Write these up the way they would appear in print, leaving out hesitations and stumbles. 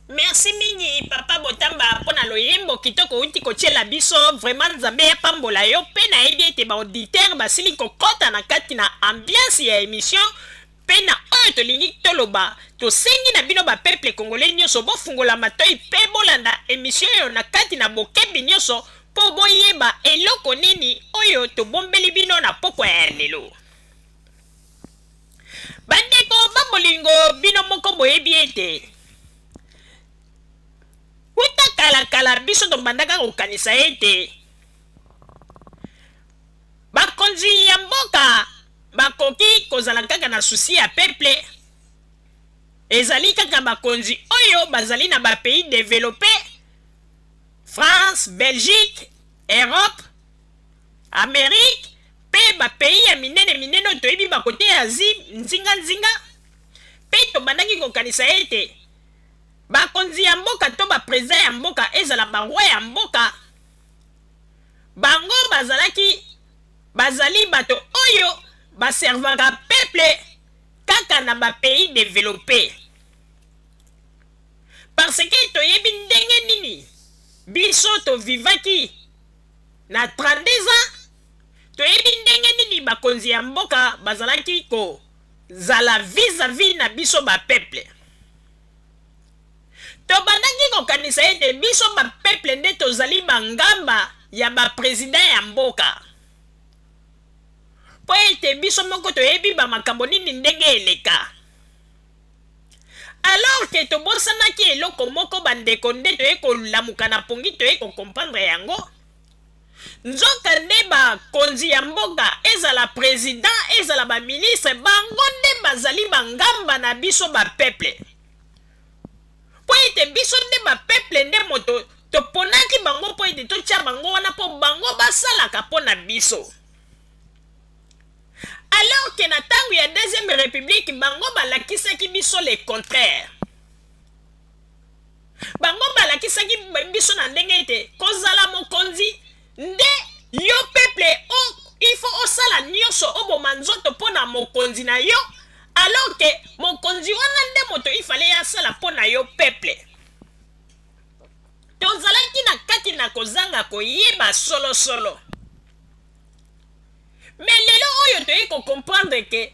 Merci mingi papa Botamba mpona loyembo kitoko uti kotiela biso vraiment nzambe ya pambola yo mpe nayebi ete baauditeur basili kokɔta na kati na ambiance ya émission mpe na oyo tolingi toloba tosengi na bino bapeple congolais nyonso bofungola matoi mpe bolanda émission oyo na kati na bokebi nyonso mpo boyeba eloko nini oyo tobombeli bino na pokwa ya lelo. Bandeko babolingo bino moko boyebi ete uta kala biso tobandaka kokanisa ete bakonzi ya mboka bakoki kozala kaka na susi ya peuple, ezali kaka bakonzi oyo bazali na bapays développé, France, Belgique, Europe, Amérique, mpe bapays ya minene oyo toyebi bakote ya Asie nzinga mpe tobandaki kokanisa ete bakonzi ya mboka to bapresident ya mboka ezala baroi ya mboka bango bazali bato oyo baservaka peuple kaka na bapays développé, parce que toyebi ndenge nini biso tovivaki na 32 ans, toyebi ndenge nini bakonzi ya mboka bazalaki kozala vis-à-vis na biso bapeuple. Tobandaki kokanisa ete biso bapeuple nde tozali bangamba ya bapresident ya mboka po ete biso moko toyebi bamakambo nini ndenge eleka. Alors ke tobosanaki eloko moko bandeko nde toye kolamuka na pongi toye kokomprendre yango, nzoka nde bakonzi ya mboka ezala president ezala baministre bango nde bazali bangamba na biso bapeuple po ete biso nde bapeuple nde moto toponaki bango po ete totia bango wana po bango basalaka mpo na biso. Alors que na ntango ya deuxième république bango balakisaki biso le contraire, bango balakisaki biso na ndenge ete kozala mokonzi nde yo peuple il faut osala nyonso oboma nzoto mpo na mokonzi na yo, alors que mokonzi wana nde moto ifale asala mpo na yo peuple. Tozalaki na kati na kozanga koyeba solosolo, mais lelo oyo toyei kocomprendre ke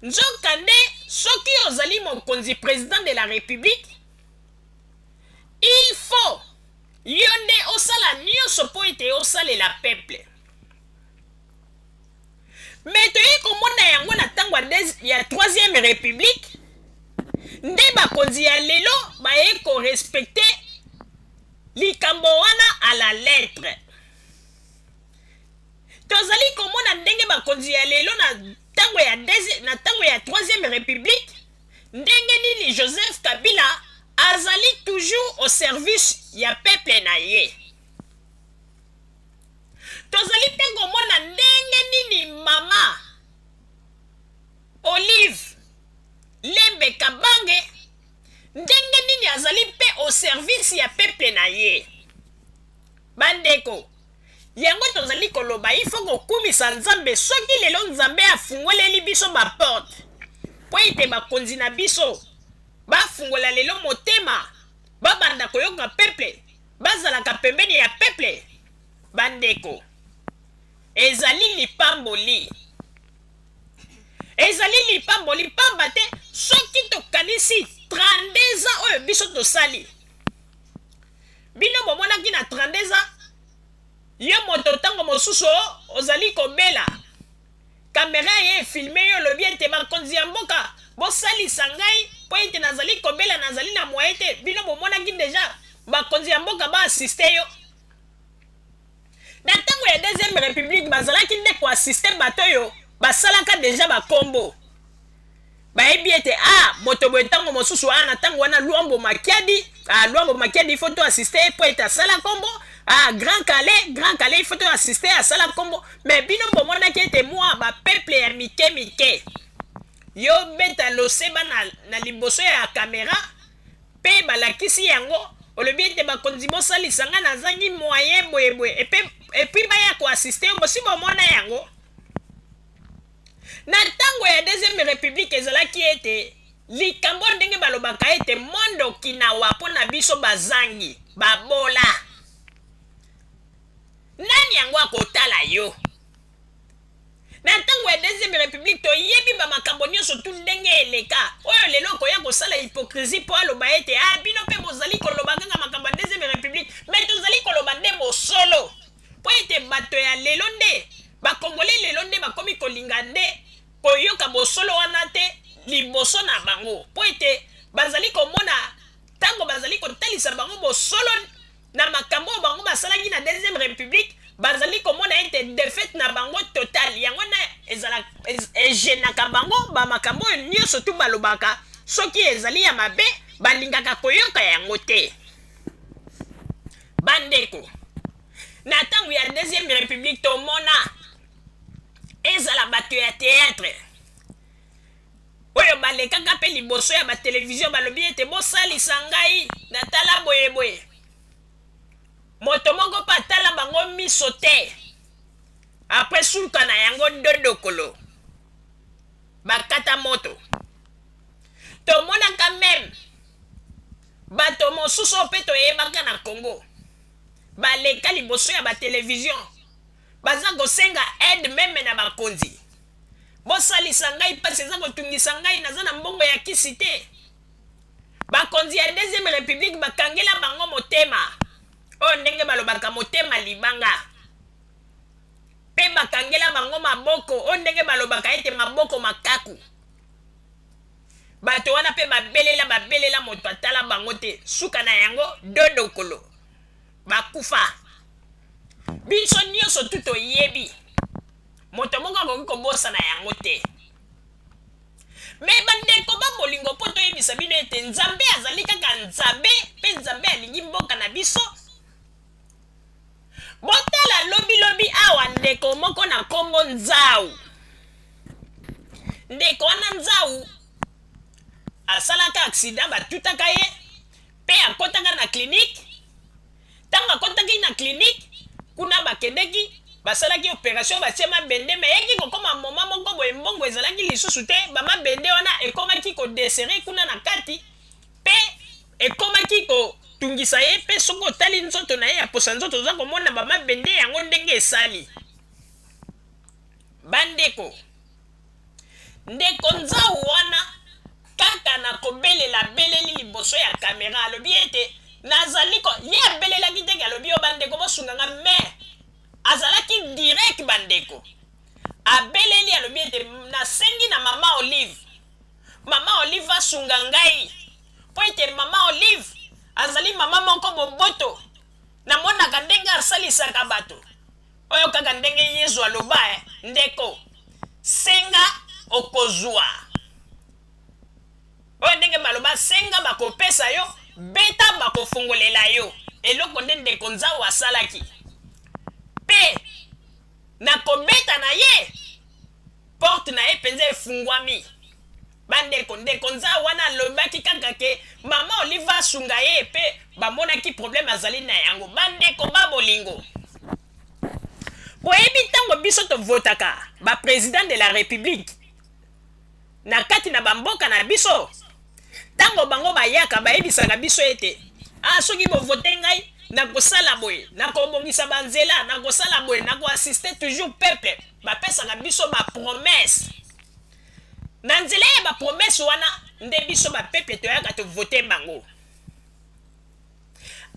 nzoka nde soki ozali mokonzi président de la république il faut yo nde osala nyonso mpo ete osalela peuple. Mais toyei komona yango na ntango ya troisième république nde bakonzi ya lelo bayei korespecte likambo wana à la lettre. Tozali komona ndenge bakonzi ya lelo na ntango ya troisième république ndenge nini Joseph Kabila azali toujours au service ya peuple na ye. Tozali mpe komona ndenge nini mama Olive Lembe Kabange ndenge nini azali mpe au service ya peuple na ye. Bandeko yango tozali koloba ifo kokumisa nzambe soki lelo nzambe afungoleli biso baporte po ete bakonzi na biso bafungola lelo motema babanda koyoka peuple bazalaka pembeni ya peuple. Bandeko ezali lipamboli pamba te soki tokanisi 32 ans oyo biso tosali bino bomonaki na 32 ans yo moto ntango mosusu ozali kobela kamera ye filme yo lobi ete bakonzi ya mboka bosalisa ngai po ete nazali kobela nazali na moye te, bino bomonaki deja bakonzi ya mboka baasiste yo. Na ntango ya deuxième république bazalaki nde koasiste bato oyo basalaka deja bakombo bayebi ete moto boye ntango mosusu wana na ntango wana Luambo Makiadi ifo to asiste po ete asala kombo. Grand Calais il faut assister à ça la combo, mais bino bomonaki ete moi ba peuple ya mike yo beta loseba na liboso ya caméra pe balakisi yango olobi ete bakonzi bosalisa nga nazangi moyen boye et puis baya ko assister bosi bomona yango. Na ntango ya deuxième république ezalaki ete likambo ndenge balobaka ete mondo kinawa mpona biso bazangi babola nani yango akotala yo na ntango ya deuxième république toyebi bamakambo nyonso tu ndenge eleka oyo lelo okoya kosala hypocrisie mpo aloba ete bino mpe bozali koloba kaka makambo ya deuxième république me tozali koloba nde bosolo mpo ete bato ya lelo nde bakongole lelo nde bakomi kolinga nde koyoka bosolo wana te liboso na bango mpo ete bazali komona ntango bazali kotalisa bango bosolo na makambo oyo bango basalaki na deuxième république bazali komona ete défaite na bango total yango na egenaka bango bamakambo oyo nyonso tu balobaka soki ezali ya mabe balingaka koyoka yango te bandeko na ntango ya deuxième république tomona ezala bato ya théâtre oyo balekaka mpe liboso ya batelevizio balobi ete bosalisa ngai natala boyeboye moto moko mpe atala bango miso te apres suluka na yango dodokolo bakata moto tomonaka meme bato mosusu mpe toyebaka na Congo baleka liboso ya batelevizio baza kosenga aide meme na bakonzi bosalisa ngai mpasi eza kotungisa ngai naza na mbongo ya kisi te bakonzi ya deuxième république bakangela bango motema oyo ndenge balobaka motema libanga mpe bakangela bango maboko oyo ndenge balobaka ete maboko makaku bato wana mpe babelela moto atala bango te suka na yango dodokolo bakufa biso nyonso tu toyebi moto moko akoki kobosana yango te me bandeko babolingo mpo toyebisa bino ete nzambe azali kaka nzambe mpe nzambe alingi mboka na biso botala lobilobi awa ndeko moko na kombo Nzau ndeko wana Nzau asalaka aksida batutaka ye mpe akotaka na klinike ntango akotaki na klinike kuna bakendeki basalaki opération batie mabende me yeki kokoma moma moko boye mbongo ezalaki lisusu te bamabende wana ekomaki kodesere kuna na kati mpe ekomaki kotungisa ye mpe soki otali nzoto na ye ya posa nzoto oza komona bamabende yango ndenge esali bandeko ndeko Nzau wana kaka na kobelela beleli liboso ya kamera alobi ete nazali ye abelelaki teke alobi yo bandeko bosunganga me azalaki direct bandeko abeleli alobi ete nasengi na mama Olive asunga ngai po ete mama Olive azali mama moko boboto namonaka ndenge asalisaka bato oyo kaka ndenge Yesu aloba ndeko senga okozwa oyo ndenge baloba senga bakopesa yo beta bakofungolela yo eloko nde ndeko Nzau asalaki mpe na kobeta na ye porte na ye mpenza efungwami bandeko ndeko Nzau wana alobaki kaka ke mama Olive asunga ye mpe bamonaki problème azali na yango bandeko babolingo boyebi ntango biso tovotaka baprésident de la république na kati na bamboka na biso ntango bango bayaka bayebisaka biso ete soki bovote ngai nakosala boye nakobongisa banzela nakosala boye nakoassiste toujours peuple bapesaka biso bapromese na nzela ya bapromese wana nde biso bapeuple toyaka tovote bango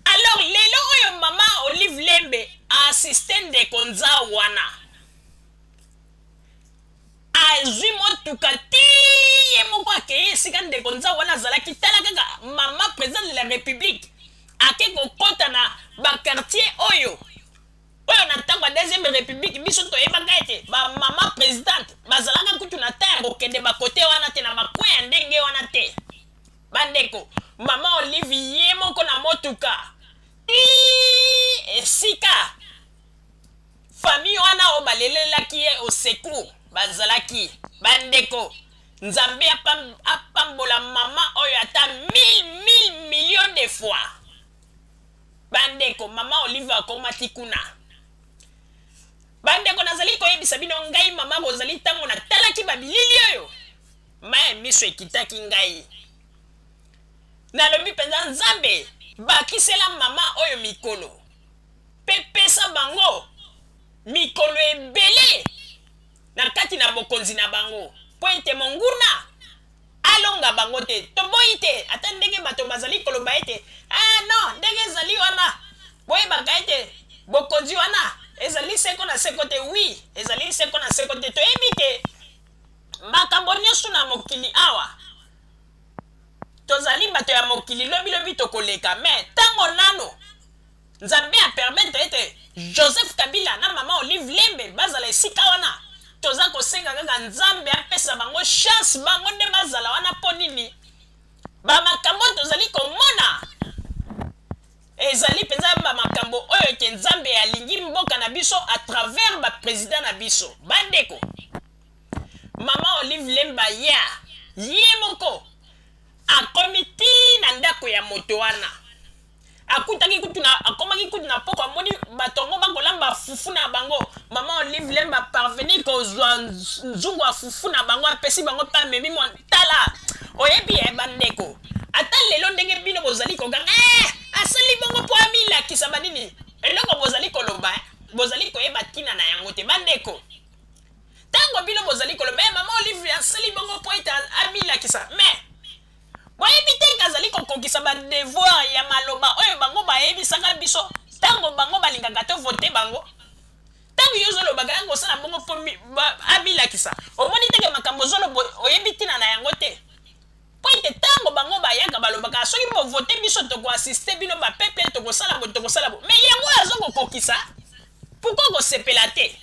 alors lelo oyo mama Olive Lembe aassiste ndeko Nzau wana azwi motuka ti ye moko akeye esika ndeko Nzau wana azalaki tala kaka mama président de la république ake kokota na bakartier oyo na ntango ya deuxième république biso toyebaka ete bamama présidente bazalaka kutu na ta ya kokende bakote wana te na bakwe ya ndenge wana te bandeko mama Olive ye moko na motuka esika famille wana oyo balelelaki ye au secours bazalaki bandeko Nzambe apambola mama oyo ata 1000 millions de fois bandeko mama Olive akomati kuna bandeko nazali koyebisa bino ngai mama bozali ntango natalaki babilili oyo mae miso ekitaki ngai nalobi mpenza nzambe bakisela mama oyo mikolo mpe pesa bango mikolo ebele na kati na bokonzi na bango mpo ete monguna alonga bango te toboyi te ata ndenge bato bazali koloba ete non ndenge ezali wana boyebaka ete bokonzi wana ezali seko na seko te wi ezali seko na seko te toyebi te makambo nyonso na mokili awa tozali bato ya mokili lobilobi tokoleka me ntango nano nzambe apermettre ete Joseph Kabila na mama Olive Lembe bazala esika wana toza kosenga kaka nzambe apesa bango chance bango nde bazala wana mpo nini bamakambo tozali komona ezali mpenza bamakambo oyo ke nzambe alingi mboka na biso à travers baprésident na biso bandeko mama Olive Lemba ye moko akomi ti na ndako ya moto wana akomaki kutu na poko amoni batongo bakolamba fufu na bango mama Olive Lemba parvenir kozwa nzungu ya fufu na bango apesi bango mpe amemi tala oyebi bandeko ata lelo ndenge bino bozali koganga asali bongo mpo amilakisa banini eloko bozali koloba bozali koyeba ntina na yango te bandeko ntango bino bozali koloba mama Olive asali bongo mpo ete amilakisa me boyebi te kazali kokokisa badevoir ya maloba oyo bango bayebisaka biso ntango bango balingaka to vote bango ntango yo ozolobaka yango osala bongo mpo amilakisa omoni teke makambo ozoloba oyebi ntina na yango te mpo ete ntango bango bayaka balobaka soki bovote biso tokoasiste bino bapeple tokosala bo me yango azokokokisa pourkoi kosepela te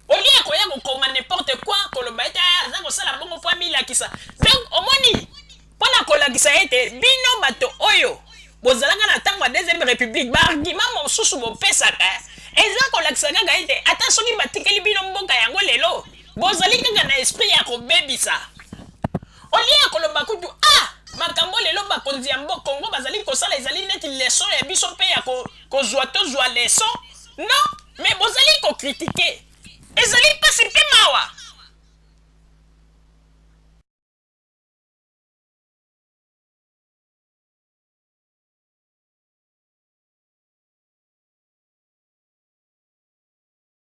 olie koya kokoma n'importe quoi koloba ete aza kosala bongo mpo amilakisa donc omoni mpona kolakisa ete bino bato oyo bozalaka na ntango ya deuxième république baargument mosusu bopesaka eza kolakisa kaka ete ata soki batikeli bino mboka yango lelo bozali kaka na esprit ya kobebisa olie koloba kutu makambo lelo bakonzi ya Kongo bazali kosala ezali neti leson ya biso mpe ya kozwa tozwa leson non mais bozali kokritike ezali mpasi mpe mawa